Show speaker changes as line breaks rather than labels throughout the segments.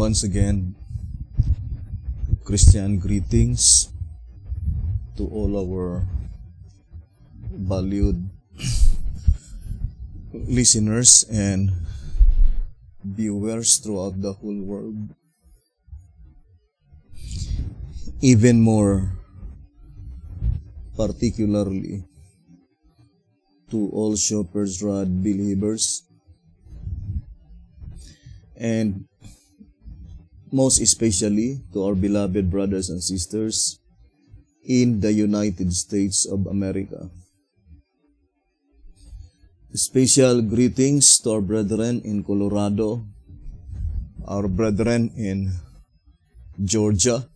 once again, Christian greetings to all our valued listeners and viewers throughout the whole world. Even more particularly to all Shoppers Rod believers, and most especially to our beloved brothers and sisters in the United States of America. Special greetings to our brethren in Colorado, our brethren in Georgia,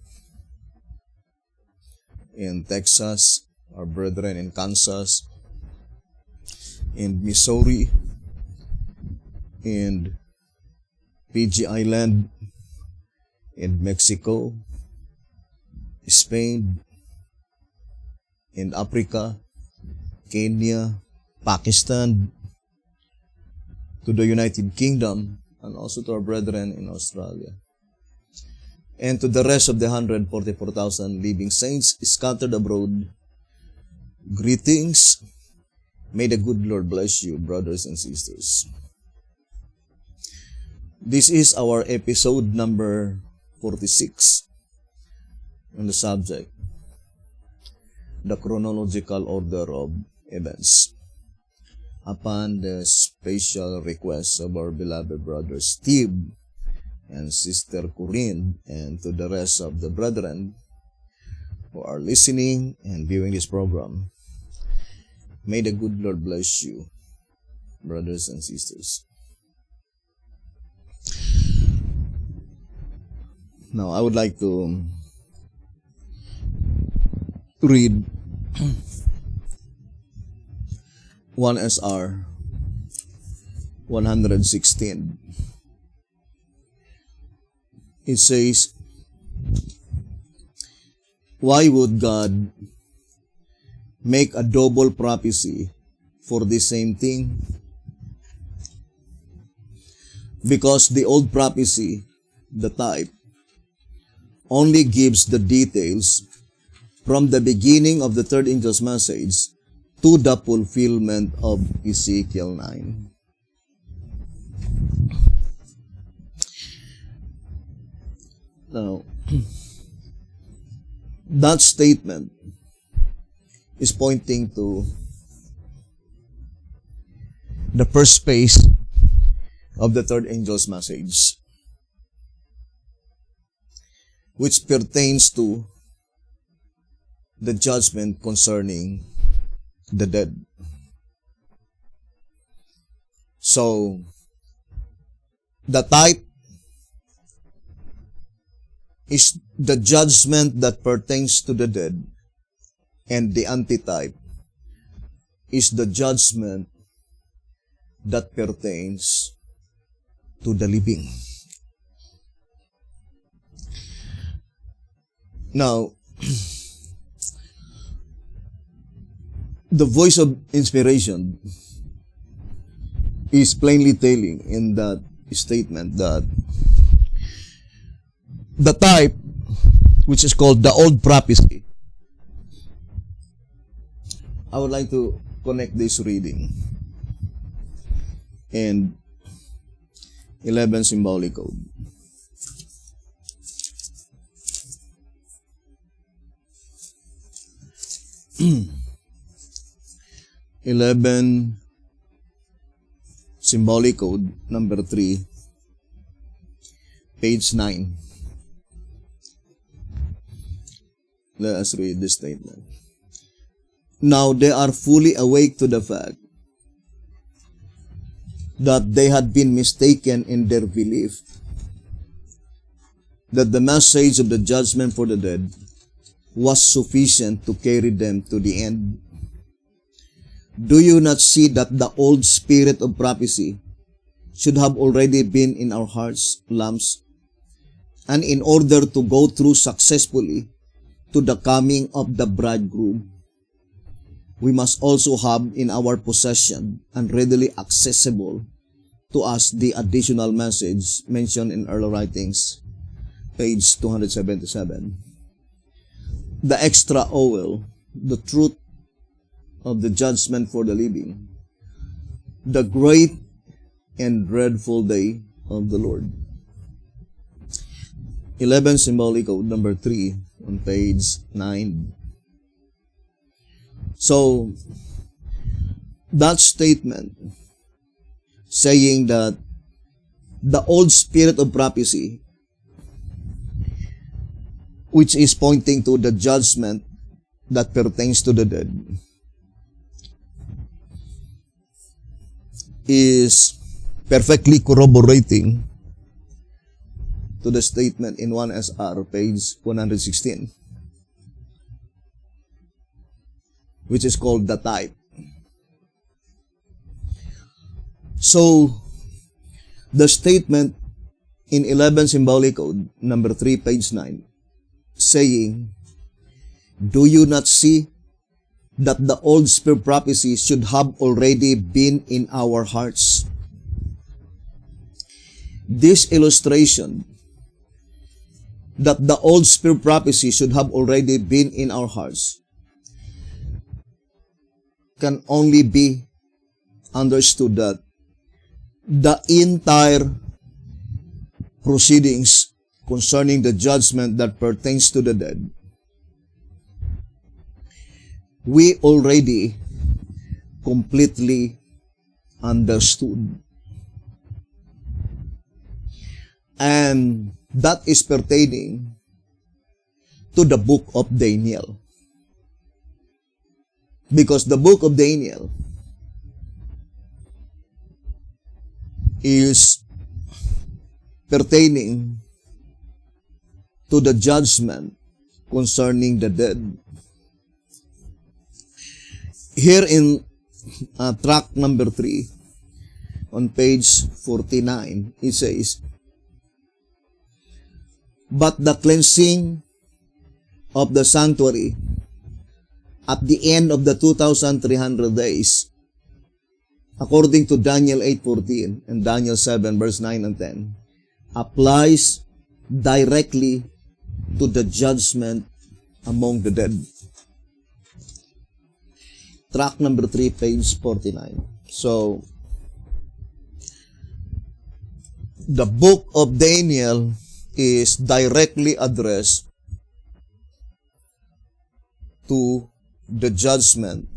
in Texas, our brethren in Kansas, in Missouri, in Fiji Island, in Mexico, Spain, in Africa, Kenya, Pakistan, to the United Kingdom, and also to our brethren in Australia. And to the rest of the 144,000 living saints scattered abroad, greetings. May the good Lord bless you, brothers and sisters. This is our episode number 46 on the subject, the chronological order of events, upon the special request of our beloved brother Steve and sister Corinne, and to the rest of the brethren who are listening and viewing this program. May the good Lord bless you, brothers and sisters. Now, I would like to read 1 SR 116. It says, why would God make a double prophecy for the same thing? Because the old prophecy, the type, only gives the details from the beginning of the third angel's message to the fulfillment of Ezekiel 9. Now, that statement is pointing to the first phase of the third angel's message, which pertains to the judgment concerning the dead. So, the type is the judgment that pertains to the dead, and the antitype is the judgment that pertains to the living. Now, the voice of inspiration is plainly telling in that statement that the type, which is called the old prophecy, I would like to connect this reading and 11 symbolic code. Symbolic code number 3, page 9. Let us read this statement. Now they are fully awake to the fact that they had been mistaken in their belief that the message of the judgment for the dead was sufficient to carry them to the end. Do you not see that the old spirit of prophecy should have already been in our hearts, lamps, and in order to go through successfully to the coming of the bridegroom, we must also have in our possession and readily accessible to us the additional message mentioned in early writings page 277. The extra oil, the truth of the judgment for the living, the great and dreadful day of the Lord. 11 symbolic code number 3 on page 9. So, that statement saying that the old spirit of prophecy, which is pointing to the judgment that pertains to the dead, is perfectly corroborating to the statement in 1SR, page 116, which is called the type. So, the statement in 11 symbolic code, number 3, page 9, saying, do you not see that the old spirit prophecy should have already been in our hearts? This illustration that the old spirit prophecy should have already been in our hearts can only be understood that the entire proceedings concerning the judgment that pertains to the dead, we already completely understood. And that is pertaining to the book of Daniel. Because the book of Daniel is pertaining to the judgment concerning the dead. Here in track number 3, on page 49, it says, but the cleansing of the sanctuary at the end of the 2,300 days, according to Daniel 8:14 and Daniel 7 verse 9 and 10, applies directly to the judgment among the dead. Track number 3, page 49. So, the book of Daniel is directly addressed to the judgment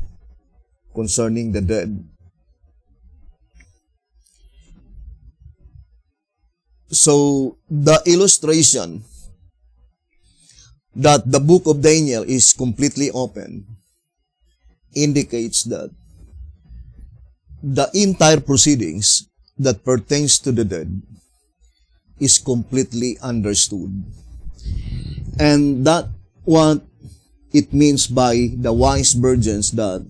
concerning the dead. So, the illustration that the book of Daniel is completely open indicates that the entire proceedings that pertains to the dead is completely understood. And that what it means by the wise virgins, that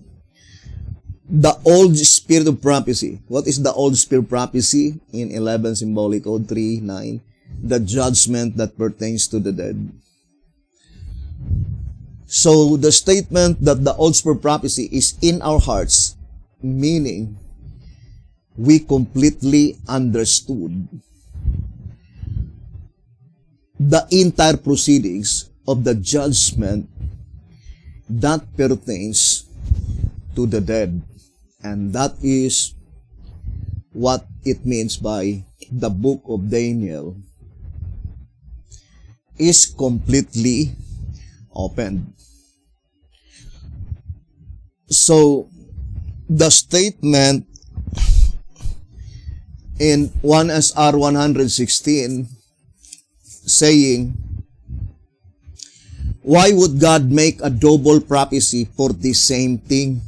the old spirit of prophecy. What is the old spirit prophecy? In 11 symbolic code 3:9, the judgment that pertains to the dead. So the statement that the old spirit prophecy is in our hearts, meaning we completely understood the entire proceedings of the judgment that pertains to the dead. And that is what it means by the book of Daniel is completely opened. So, the statement in 1SR 116 saying, why would God make a double prophecy for the same thing?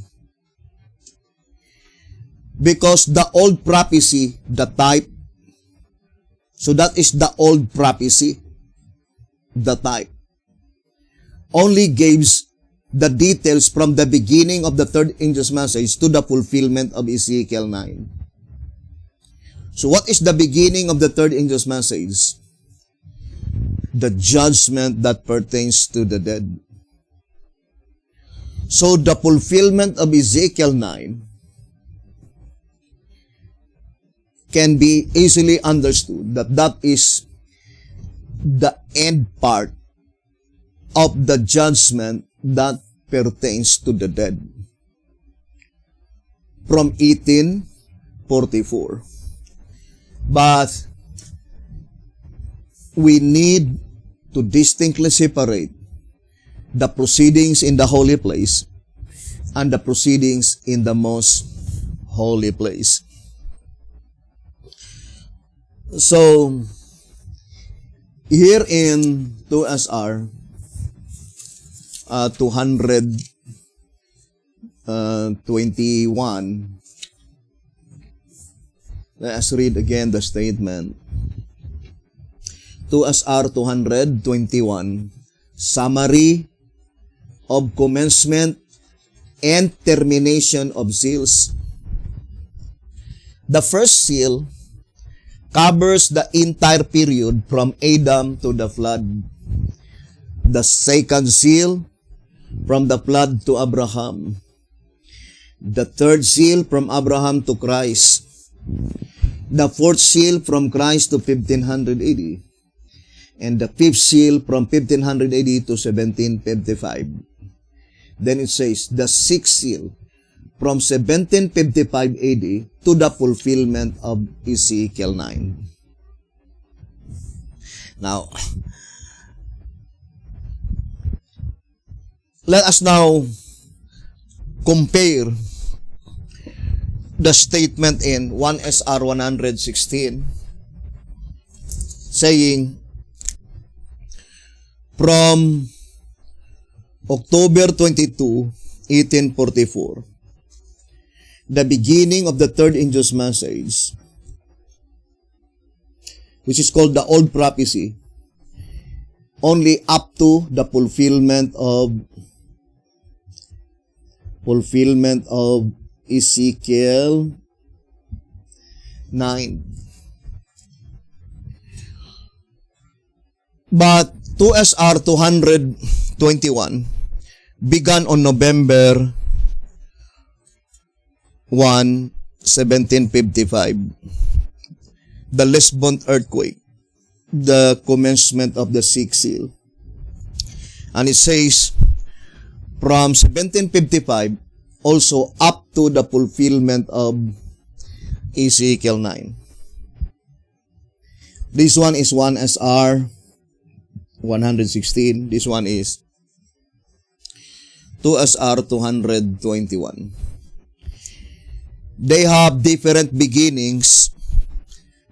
Because the old prophecy, the type, so that is the old prophecy, the type, only gives the details from the beginning of the third angel's message to the fulfillment of Ezekiel 9. So what is the beginning of the third angel's message? The judgment that pertains to the dead. So the fulfillment of Ezekiel 9 can be easily understood that that is the end part of the judgment that pertains to the dead. From 1844. But we need to distinctly separate the proceedings in the holy place and the proceedings in the most holy place. So, here in 2SR 221, let us read again the statement. 2SR 221, summary of commencement and termination of seals. The first seal covers the entire period from Adam to the flood. The second seal from the flood to Abraham. The third seal from Abraham to Christ. The fourth seal from Christ to 1580. And the fifth seal from 1580 to 1755. Then it says, the sixth seal from 1755 AD to the fulfillment of Ezekiel 9. Now, let us now compare the statement in 1SR 116 saying, from October 22, 1844, the beginning of the third angel's message, which is called the Old Prophecy, only up to the fulfillment of Ezekiel 9. But 2SR 221 began on November 1, 1755. The Lisbon earthquake, the commencement of the sixth seal. And it says, from 1755, also up to the fulfillment of Ezekiel 9. This one is 1SR 116. This one is 2SR 221. They have different beginnings,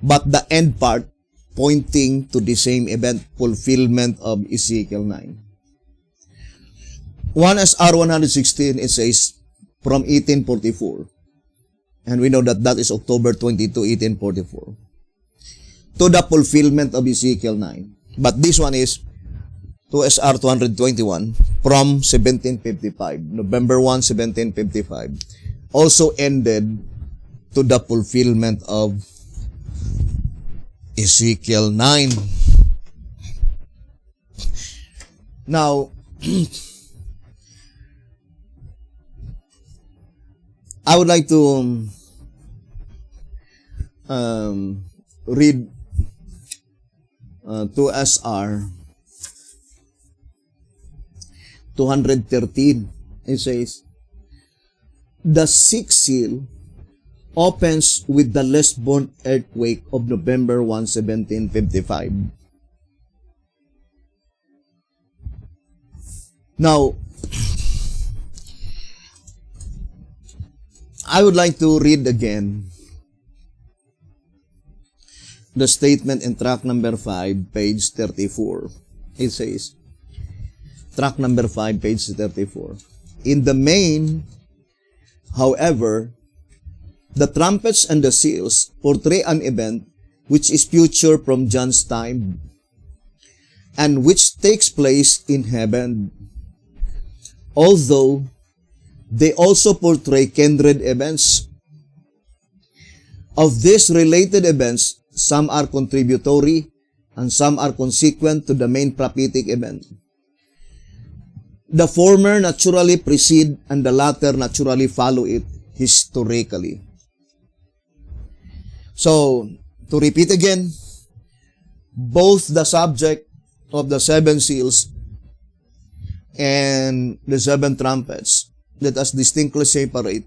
but the end part pointing to the same event, fulfillment of Ezekiel 9. 1SR 116, it says, from 1844. And we know that that is October 22, 1844. To the fulfillment of Ezekiel 9. But this one is 2SR 221 from 1755. November 1, 1755. Also ended to the fulfillment of Ezekiel 9. Now, I would like to read 2SR 213. It says, the sixth seal opens with the Lisbon earthquake of November 1, 1755. Now, I would like to read again the statement in track number 5, page 34. It says, track number 5, page 34. In the main, however, the trumpets and the seals portray an event which is future from John's time and which takes place in heaven, although they also portray kindred events. Of these related events, some are contributory and some are consequent to the main prophetic event. The former naturally precede and the latter naturally follow it historically. So, to repeat again, both the subject of the seven seals and the seven trumpets. Let us distinctly separate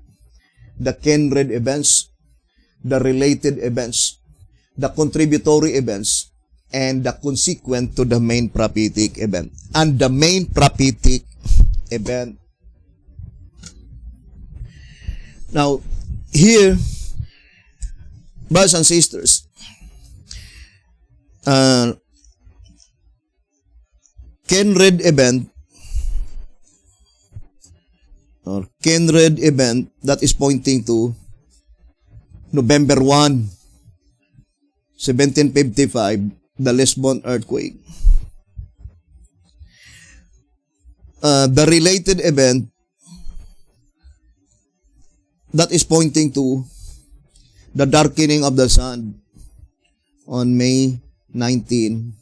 the kindred events, the related events, the contributory events, and the consequent to the main prophetic event. And the main prophetic event. Now, here, brothers and sisters, kindred event or kindred event that is pointing to November 1, 1755, the Lisbon earthquake. The related event that is pointing to the darkening of the sun on May 19,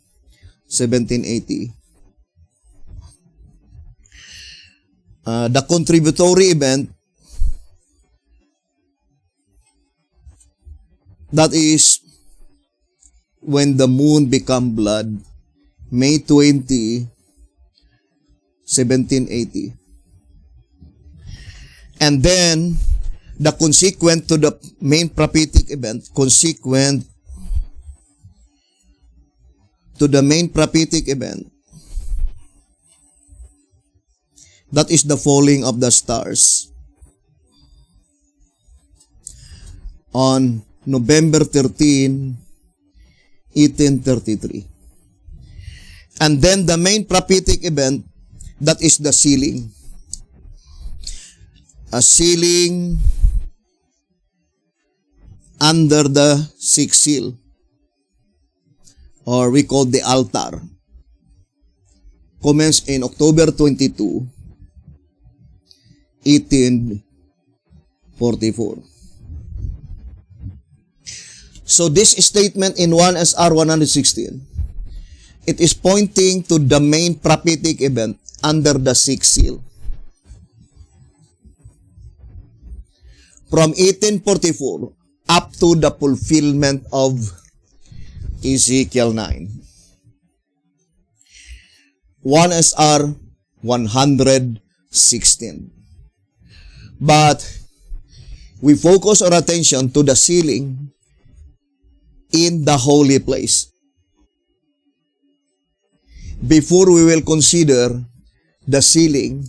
1780. The contributory event that is when the moon become blood, May 20, 1780. And then, the consequent to the main prophetic event, consequent to the main prophetic event, that is the falling of the stars on November 13, 1833. And then the main prophetic event, that is the sealing. A sealing under the sixth seal, or we call the altar, commenced in October 22, 1844. So this statement in 1 SR 116, it is pointing to the main prophetic event under the sixth seal. From 1844 up to the fulfillment of Ezekiel 9. 1 SR 116. But we focus our attention to the sealing in the holy place before we will consider the sealing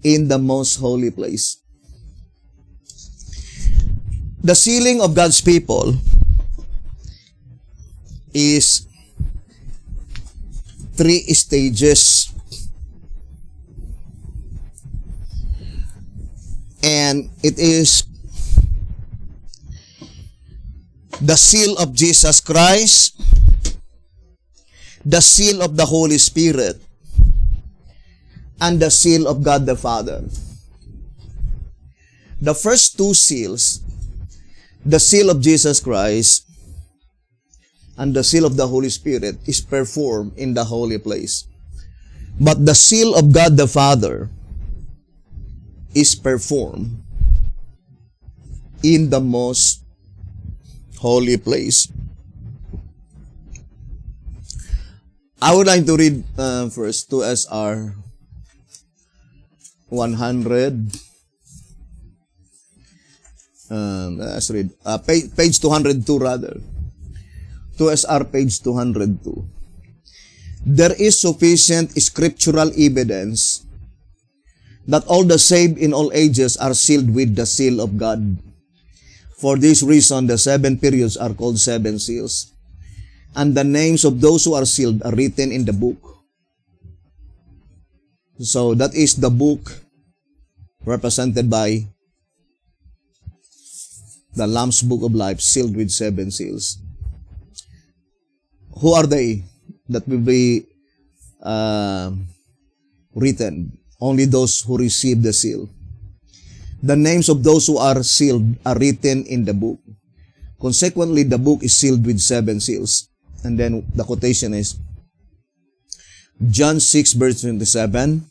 in the most holy place. The sealing of God's people is 3 stages. And it is the seal of Jesus Christ, the seal of the Holy Spirit, and the seal of God the Father. The first 2 seals, the seal of Jesus Christ and the seal of the Holy Spirit, is performed in the holy place. But the seal of God the Father is performed in the most holy place. I would like to read first 2 SR 100. Let's read page 202 rather. 2 SR page 202. There is sufficient scriptural evidence that all the saved in all ages are sealed with the seal of God. For this reason, the 7 periods are called 7 seals, and the names of those who are sealed are written in the book. So that is the book represented by the Lamb's Book of Life, sealed with 7 seals. Who are they that will be written? Only those who receive the seal. The names of those who are sealed are written in the book. Consequently, the book is sealed with 7 seals. And then the quotation is John 6 verse 27.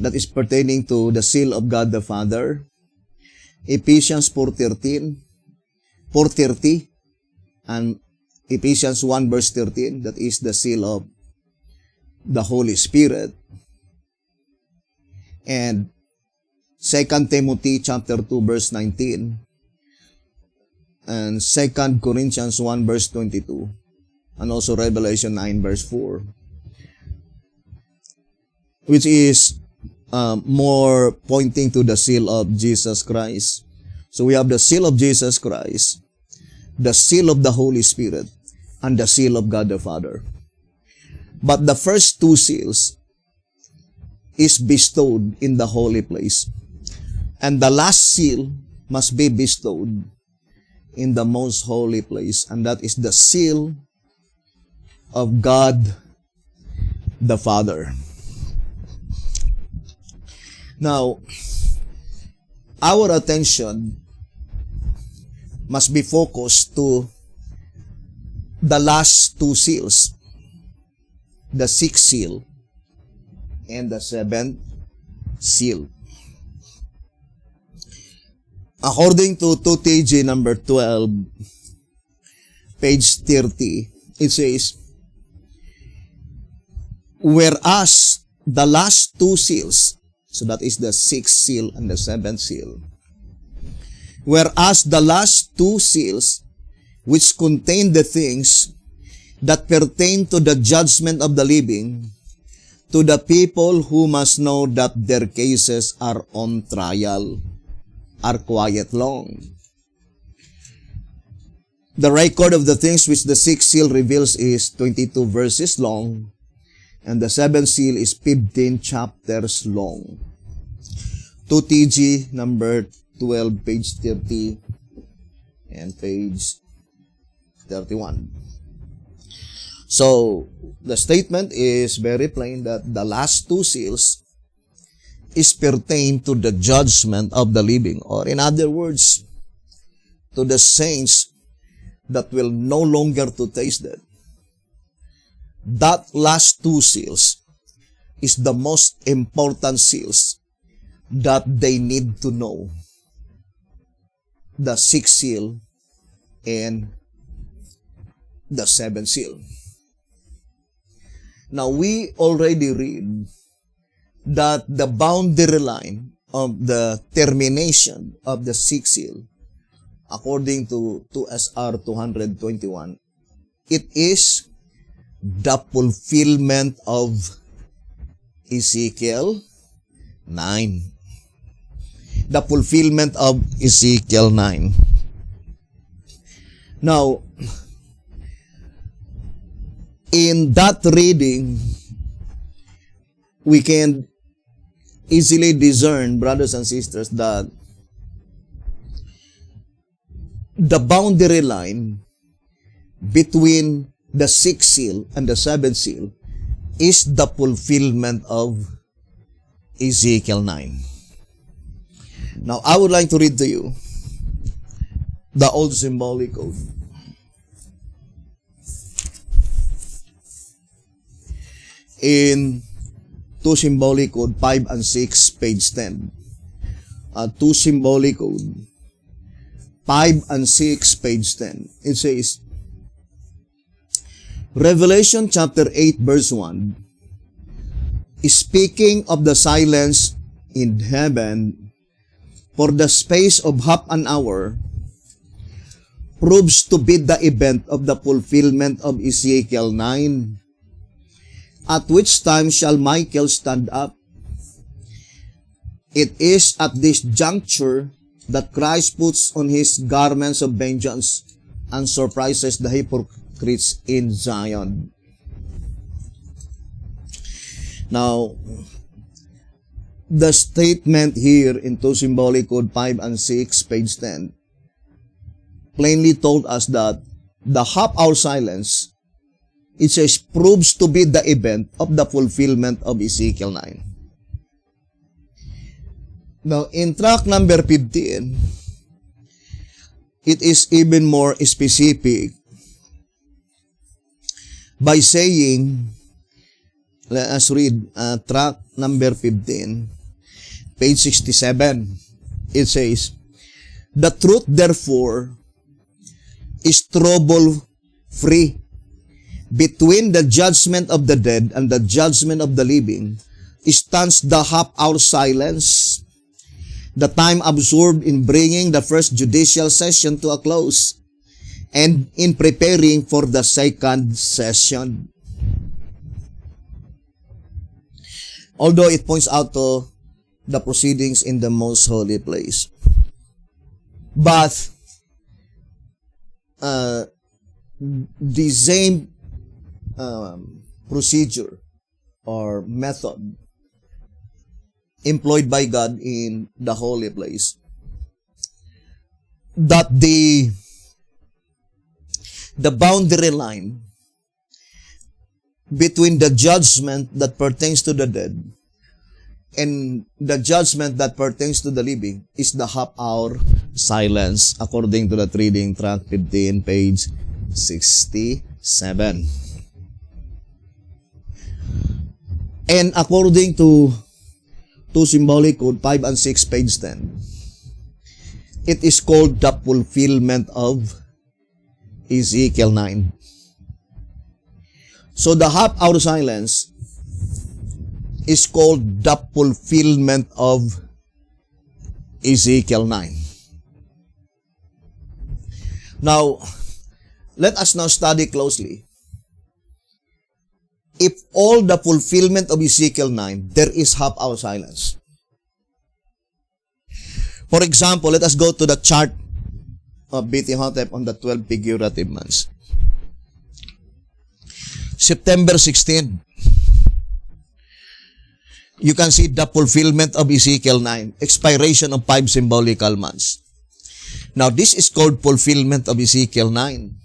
That is pertaining to the seal of God the Father. Ephesians 4:30 and Ephesians 1 verse 13, that is the seal of the Holy Spirit. And 2 Timothy chapter 2 verse 19. And 2 Corinthians 1 verse 22. And also Revelation 9 verse 4. Which is more pointing to the seal of Jesus Christ. So we have the seal of Jesus Christ, the seal of the Holy Spirit, and the seal of God the Father. But the first two seals is bestowed in the holy place. And the last seal must be bestowed in the most holy place. And that is the seal of God the Father. Now, our attention must be focused to the last two seals, the sixth seal and the seventh seal. According to 2TG number 12, page 30, it says, whereas the last two seals, so that is the sixth seal and the seventh seal, whereas the last two seals, which contain the things that pertain to the judgment of the living, to the people who must know that their cases are on trial, are quiet long. The record of the things which the sixth seal reveals is 22 verses long, and the seventh seal is 15 chapters long. 2TG number 12, page 30 and page 31. So, the statement is very plain that the last two seals is pertain to the judgment of the living, or in other words, to the saints that will no longer to taste death. That last two seals is the most important seals that they need to know. The sixth seal and the seventh seal. Now, we already read that the boundary line of the termination of the sixth seal, according to 2SR 221, it is the fulfillment of Ezekiel 9. The fulfillment of Ezekiel 9. Now, in that reading, we can easily discern, brothers and sisters, that the boundary line between the sixth seal and the seventh seal is the fulfillment of Ezekiel 9. Now, I would like to read to you the Old Symbolic Code. In 2 Symbolic Code 5 and 6, page 10. 2 Symbolic Code 5 and 6, page 10. It says, Revelation chapter 8, verse 1, speaking of the silence in heaven for the space of half an hour, proves to be the event of the fulfillment of Ezekiel 9, at which time shall Michael stand up. It is at this juncture that Christ puts on his garments of vengeance and surprises the hypocrites in Zion. Now, the statement here in 2 Symbolic Code 5 and 6, page 10, plainly told us that the half-hour silence, it says, proves to be the event of the fulfillment of Ezekiel 9. Now, in track number 15, it is even more specific by saying, let us read track number 15, page 67. It says, the truth, therefore, is trouble free. Between the judgment of the dead and the judgment of the living stands the half-hour silence, the time absorbed in bringing the first judicial session to a close and in preparing for the second session. Although it points out to the proceedings in the most holy place. But the same procedure or method employed by God in the holy place, that the boundary line between the judgment that pertains to the dead and the judgment that pertains to the living is the half-hour silence, according to that reading, track 15, page 67. And according to Symbolic Code 5 and 6, page 10, it is called the fulfillment of Ezekiel 9. So the half-hour silence is called the fulfillment of Ezekiel 9. Now, let us now study closely. If all the fulfillment of Ezekiel 9, there is half-hour silence. For example, let us go to the chart of BT Hotep on the 12 figurative months. September 16, you can see the fulfillment of Ezekiel 9, expiration of 5 symbolical months. Now, this is called fulfillment of Ezekiel 9.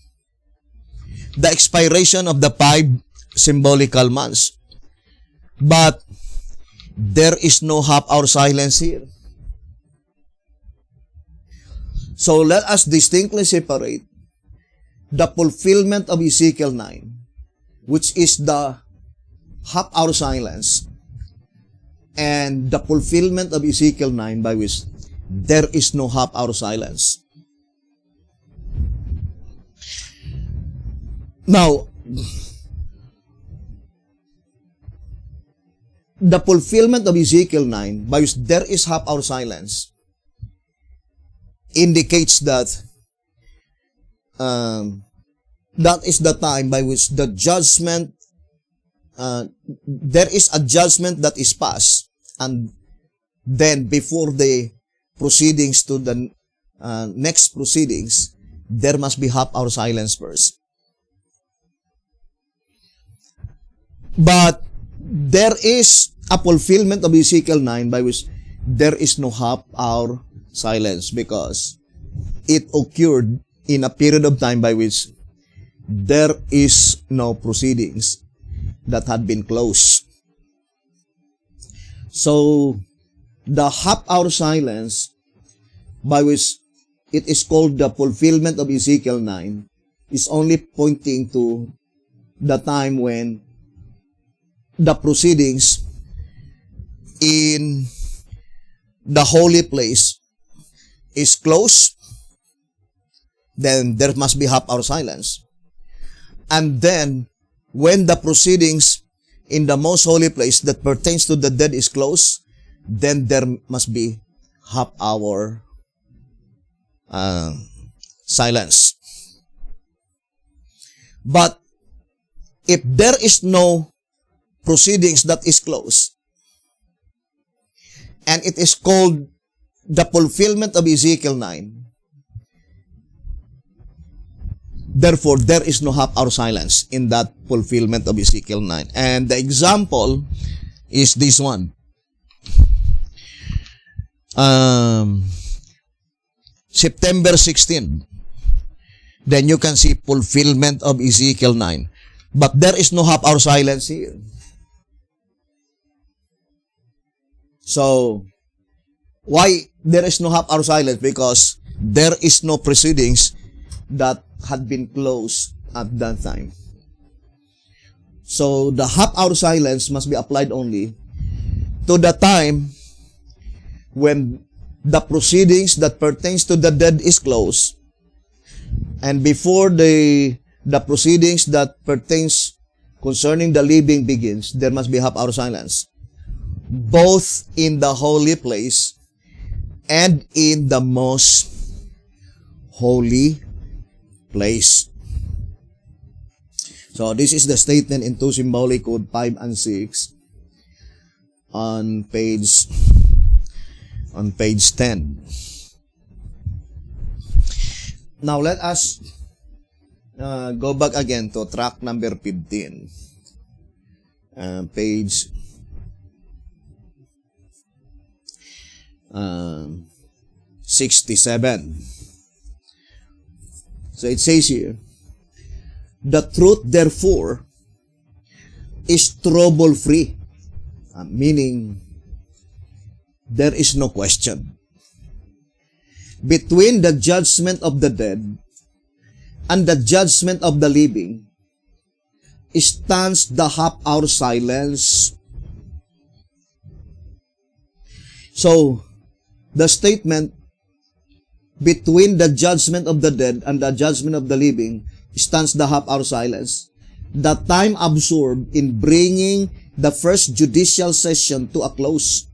The expiration of the 5 symbolical months. But there is no half-hour silence here. So let us distinctly separate the fulfillment of Ezekiel 9, which is the half-hour silence, and the fulfillment of Ezekiel 9 by which there is no half-hour silence. Now, the fulfillment of Ezekiel 9 by which there is half-hour silence indicates that that is the time by which the judgment, there is a judgment that is passed, and then before the proceedings to the next proceedings, there must be half-hour silence first. But there is a fulfillment of Ezekiel 9 by which there is no half-hour silence, because it occurred in a period of time by which there is no proceedings that had been closed. So, the half-hour silence by which it is called the fulfillment of Ezekiel 9 is only pointing to the time when the proceedings in the holy place is closed. Then there must be half-hour silence. And then, when the proceedings in the most holy place that pertains to the dead is closed, then there must be half-hour silence. But if there is no proceedings that is closed, and it is called the fulfillment of Ezekiel 9, therefore, there is no half-hour silence in that fulfillment of Ezekiel 9. And the example is this one. September 16. Then you can see fulfillment of Ezekiel 9. But there is no half-hour silence here. So, why there is no half-hour silence? Because there is no proceedings that had been closed at that time. So, the half-hour silence must be applied only to the time when the proceedings that pertains to the dead is closed, and before the the proceedings that pertains concerning the living begins, there must be half-hour silence, both in the holy place and in the most holy place. So this is the statement in 2 Symbolic Code 5 and 6 on page 10. Now let us go back again to track number 15. Page 67. So it says here, the truth therefore is trouble-free, meaning there is no question. Between the judgment of the dead and the judgment of the living stands the half-hour silence. So, the statement, between the judgment of the dead and the judgment of the living stands the half-hour silence. The time absorbed in bringing the first judicial session to a close.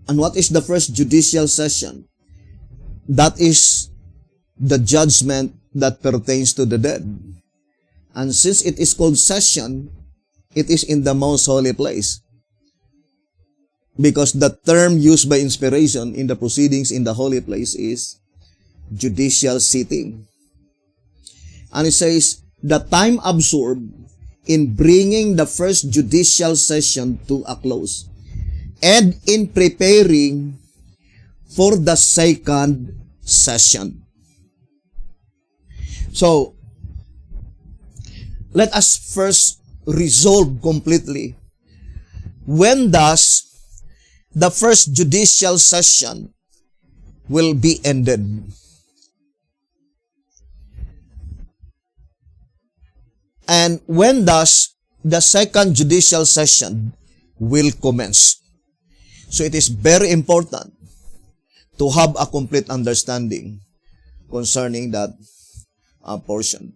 And what is the first judicial session? That is the judgment that pertains to the dead. And since it is called session, it is in the most holy place. Because the term used by inspiration in the proceedings in the holy place is judicial sitting. And it says, the time absorbed in bringing the first judicial session to a close and in preparing for the second session. So, let us first resolve completely. When does the first judicial session will be ended? And when does the second judicial session will commence? So it is very important to have a complete understanding concerning that portion.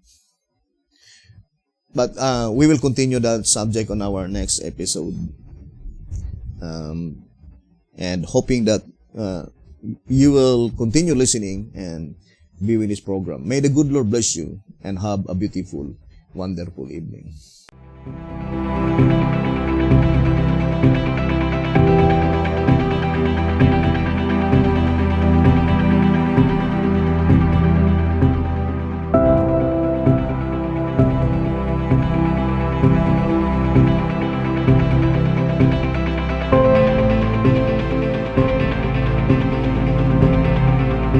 But we will continue that subject on our next episode. And hoping that you will continue listening and be with this program. May the good Lord bless you and have a beautiful, wonderful evening.